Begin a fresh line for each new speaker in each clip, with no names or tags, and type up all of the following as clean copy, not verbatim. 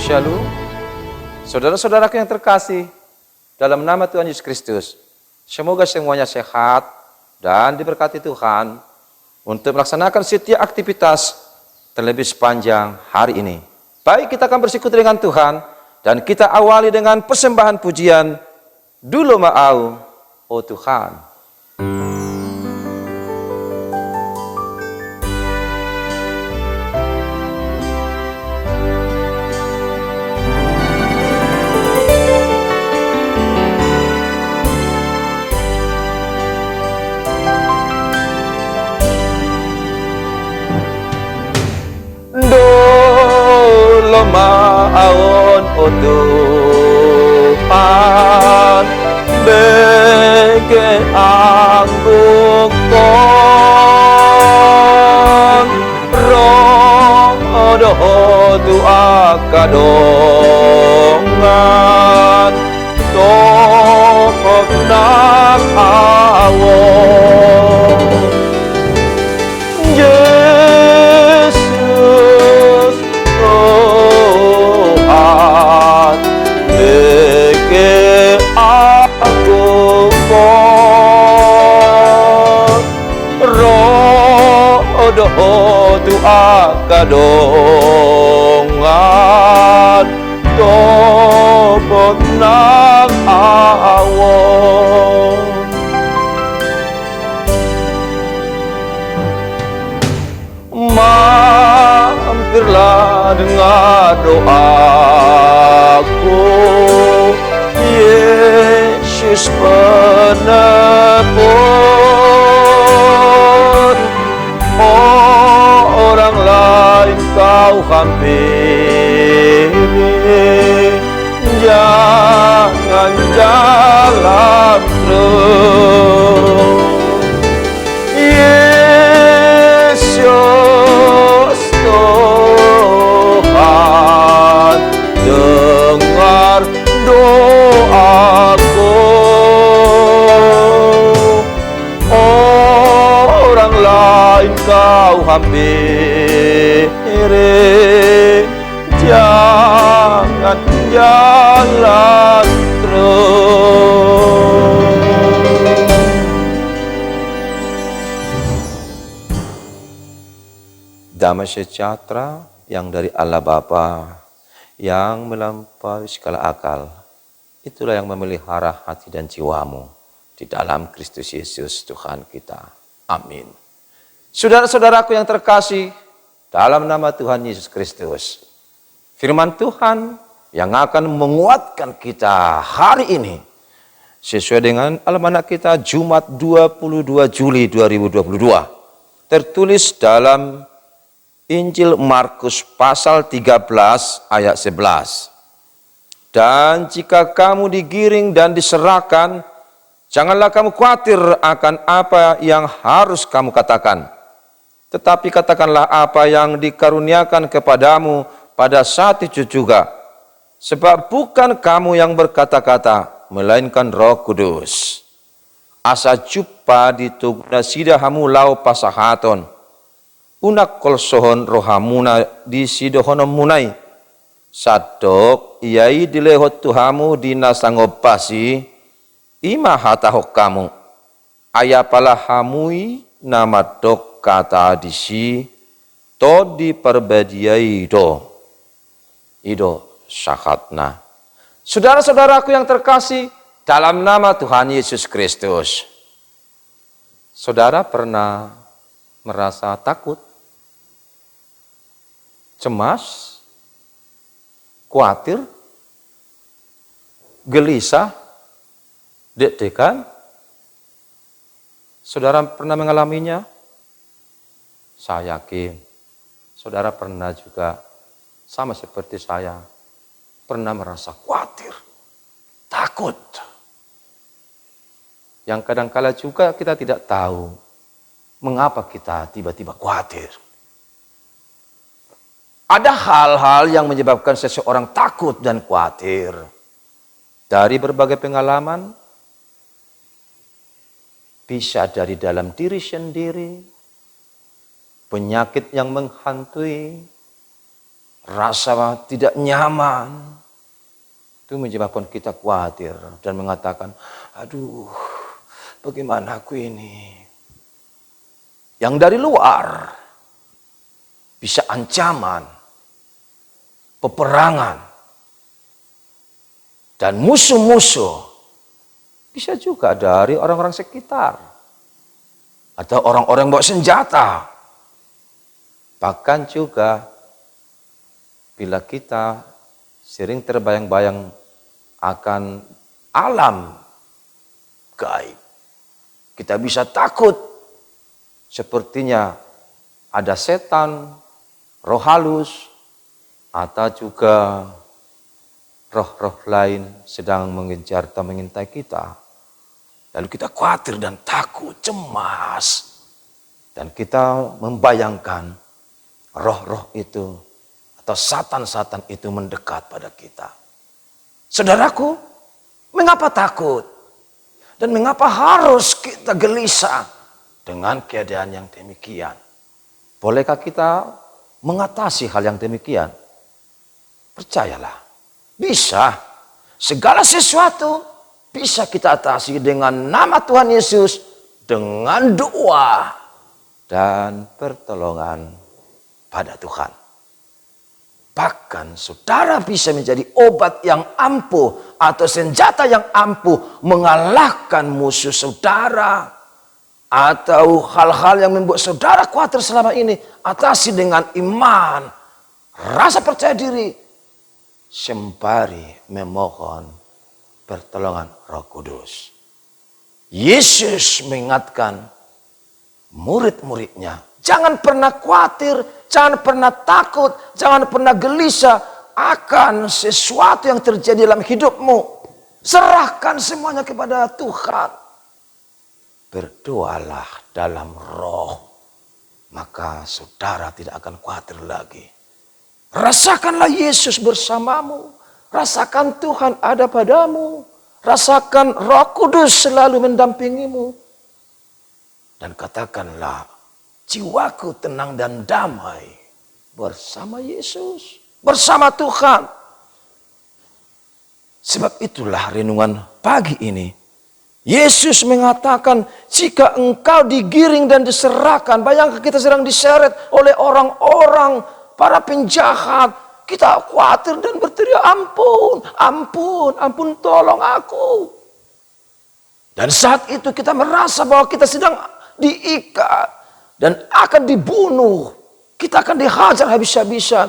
Shalom, saudara-saudaraku yang terkasih, dalam nama Tuhan Yesus Kristus, semoga semuanya sehat dan diberkati Tuhan untuk melaksanakan setiap aktivitas terlebih sepanjang hari ini. Baik, kita akan bersekutu dengan Tuhan dan kita awali dengan persembahan pujian, Dulu Ma'au, oh Tuhan. Dulu Ma'aun, oh Tuhan, bege anggung kon roh doh tu akadongan tokok nak awon Yesus Tuhan bege anggung kon roh doh tu akadongan tokok nak awon mampirlah dengar doaku, Yesus penebus. Orang lain kau hampiri, jangan jalan terus. Yesus Tuhan, dengar doaku. Orang lain kau hampiri, jangan jalan terus. Damai sejahtera yang dari Allah Bapa yang melampaui segala akal, itulah yang memelihara hati dan jiwamu di dalam Kristus Yesus Tuhan kita. Amin. Saudara-saudaraku yang terkasih, dalam nama Tuhan Yesus Kristus, firman Tuhan yang akan menguatkan kita hari ini sesuai dengan almanak kita Jumat 22 Juli 2022, tertulis dalam Injil Markus pasal 13 ayat 11. Dan jika kamu digiring dan diserahkan, janganlah kamu khawatir akan apa yang harus kamu katakan. Tetapi katakanlah apa yang dikaruniakan kepadamu pada saat itu juga. Sebab bukan kamu yang berkata-kata, melainkan Roh Kudus. Asa jumpa di tugna sidahamu lau pasahaton. Unak kolsohon rohamuna di sidohono munai. Sadok iai dilehot tuhamu dinasangopasi ima hatahok kamu. Ayapalah hamui nama dok kata disi to di perbediai do. Ido syakatna. Saudara-saudaraku yang terkasih dalam nama Tuhan Yesus Kristus. Saudara pernah merasa takut, cemas, khawatir, gelisah, deg-degan? Saudara pernah mengalaminya? Saya yakin saudara pernah juga sama seperti saya, pernah merasa khawatir, takut. Yang kadang-kala juga kita tidak tahu mengapa kita tiba-tiba khawatir. Ada hal-hal yang menyebabkan seseorang takut dan khawatir. Dari berbagai pengalaman, bisa dari dalam diri sendiri, penyakit yang menghantui, rasa tidak nyaman, itu menyebabkan kita khawatir dan mengatakan, aduh, bagaimana aku ini? Yang dari luar bisa ancaman, peperangan, dan musuh-musuh. Bisa juga dari orang-orang sekitar. Atau orang-orang bawa senjata. Bahkan juga bila kita sering terbayang-bayang akan alam gaib, kita bisa takut sepertinya ada setan, roh halus, atau juga roh-roh lain sedang mengejar atau mengintai kita. Lalu kita khawatir dan takut, cemas. Dan kita membayangkan roh-roh itu atau satan-satan itu mendekat pada kita. Saudaraku, mengapa takut? Dan mengapa harus kita gelisah dengan keadaan yang demikian? Bolehkah kita mengatasi hal yang demikian? Percayalah, bisa. Segala sesuatu bisa kita atasi dengan nama Tuhan Yesus, dengan doa dan pertolongan pada Tuhan. Bahkan saudara bisa menjadi obat yang ampuh atau senjata yang ampuh mengalahkan musuh saudara. Atau hal-hal yang membuat saudara khawatir selama ini, atasi dengan iman, rasa percaya diri, sembari memohon pertolongan Roh Kudus. Yesus mengingatkan murid-muridnya, jangan pernah khawatir, jangan pernah takut, jangan pernah gelisah akan sesuatu yang terjadi dalam hidupmu. Serahkan semuanya kepada Tuhan. Berdoalah dalam roh, maka saudara tidak akan khawatir lagi. Rasakanlah Yesus bersamamu, rasakan Tuhan ada padamu, rasakan Roh Kudus selalu mendampingimu. Dan katakanlah, jiwaku tenang dan damai bersama Yesus, bersama Tuhan. Sebab itulah renungan pagi ini. Yesus mengatakan, jika engkau digiring dan diserahkan, bayangkan kita sedang diseret oleh orang-orang, para penjahat, kita khawatir dan berteriak, ampun, ampun, ampun, tolong aku. Dan saat itu kita merasa bahwa kita sedang diikat dan akan dibunuh. Kita akan dihajar habis-habisan.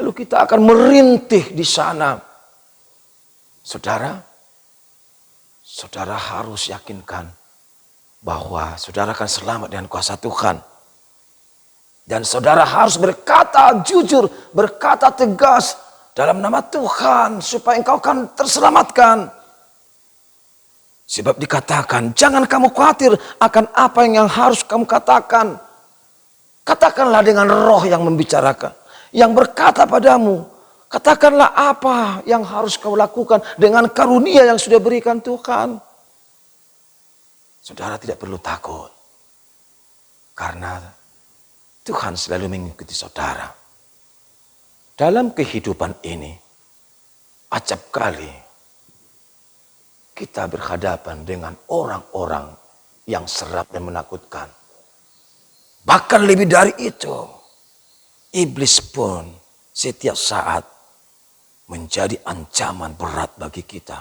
Lalu kita akan merintih di sana. Saudara harus yakinkan bahwa saudara akan selamat dengan kuasa Tuhan. Dan saudara harus berkata jujur, berkata tegas dalam nama Tuhan supaya engkau akan terselamatkan. Sebab dikatakan, jangan kamu khawatir akan apa yang harus kamu katakan. Katakanlah dengan roh yang membicarakan, yang berkata padamu. Katakanlah apa yang harus kau lakukan dengan karunia yang sudah berikan Tuhan. Saudara tidak perlu takut. Karena Tuhan selalu mengikuti saudara. Dalam kehidupan ini, acap kali kita berhadapan dengan orang-orang yang serap dan menakutkan. Bahkan lebih dari itu, iblis pun setiap saat menjadi ancaman berat bagi kita.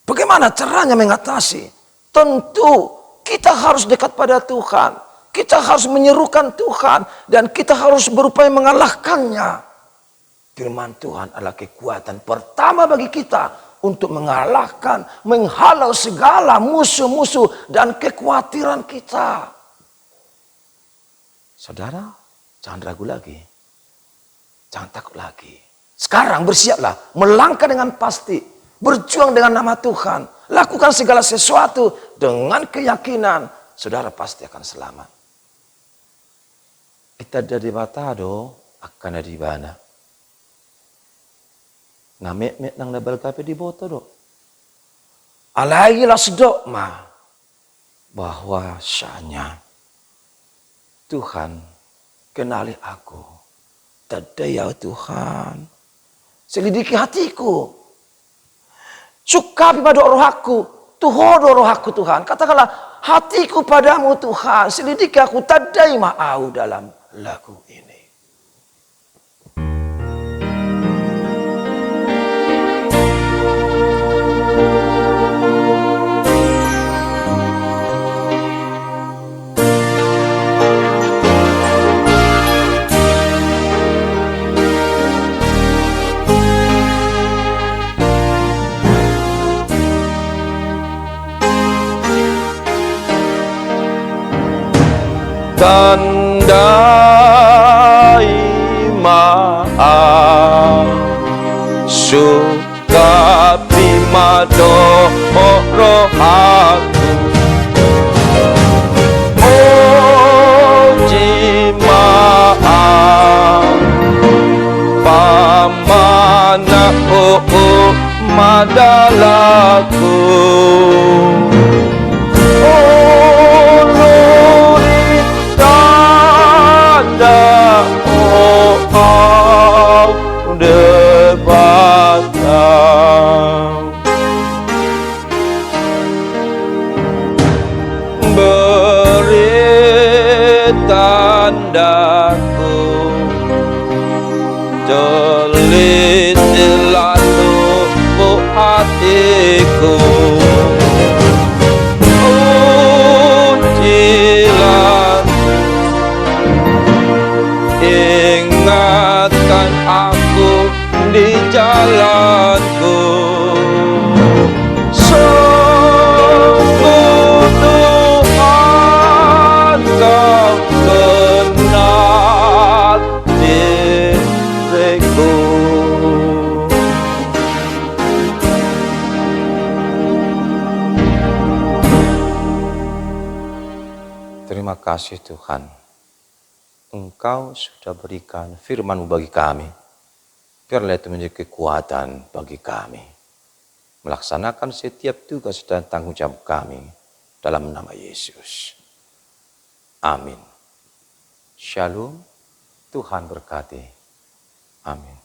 Bagaimana caranya mengatasi? Tentu kita harus dekat pada Tuhan. Kita harus menyerukan Tuhan. Dan kita harus berupaya mengalahkannya. Firman Tuhan adalah kekuatan pertama bagi kita untuk mengalahkan, menghalau segala musuh-musuh dan kekhawatiran kita. Saudara, jangan ragu lagi. Jangan takut lagi. Sekarang bersiaplah, melangkah dengan pasti, berjuang dengan nama Tuhan, lakukan segala sesuatu dengan keyakinan, saudara pasti akan selamat. Kita dari batado akan di bana. Namek nang nabal kape di boto do. Alailah sedok ma bahwa syanya Tuhan kenali aku Tadai ya Tuhan. Selidiki hatiku. Sukapi pada roh aku. Tuhodo roh aku Tuhan. Katakanlah hatiku padamu Tuhan. Selidiki aku tadai ma'au dalam lagu ini. Tandai maaf suka bimado roh aku maaf pamana madalaku tandaku telitilah tubuh hatiku ujilah ingatkan aku di jalanku sungguh Tuhan kau kenal diriku. Terima kasih Tuhan, Engkau sudah berikan firman-Mu bagi kami. Biarlah itu menjadi kekuatan bagi kami. Melaksanakan setiap tugas dan tanggung jawab kami dalam nama Yesus. Amin. Shalom, Tuhan berkati. Amin.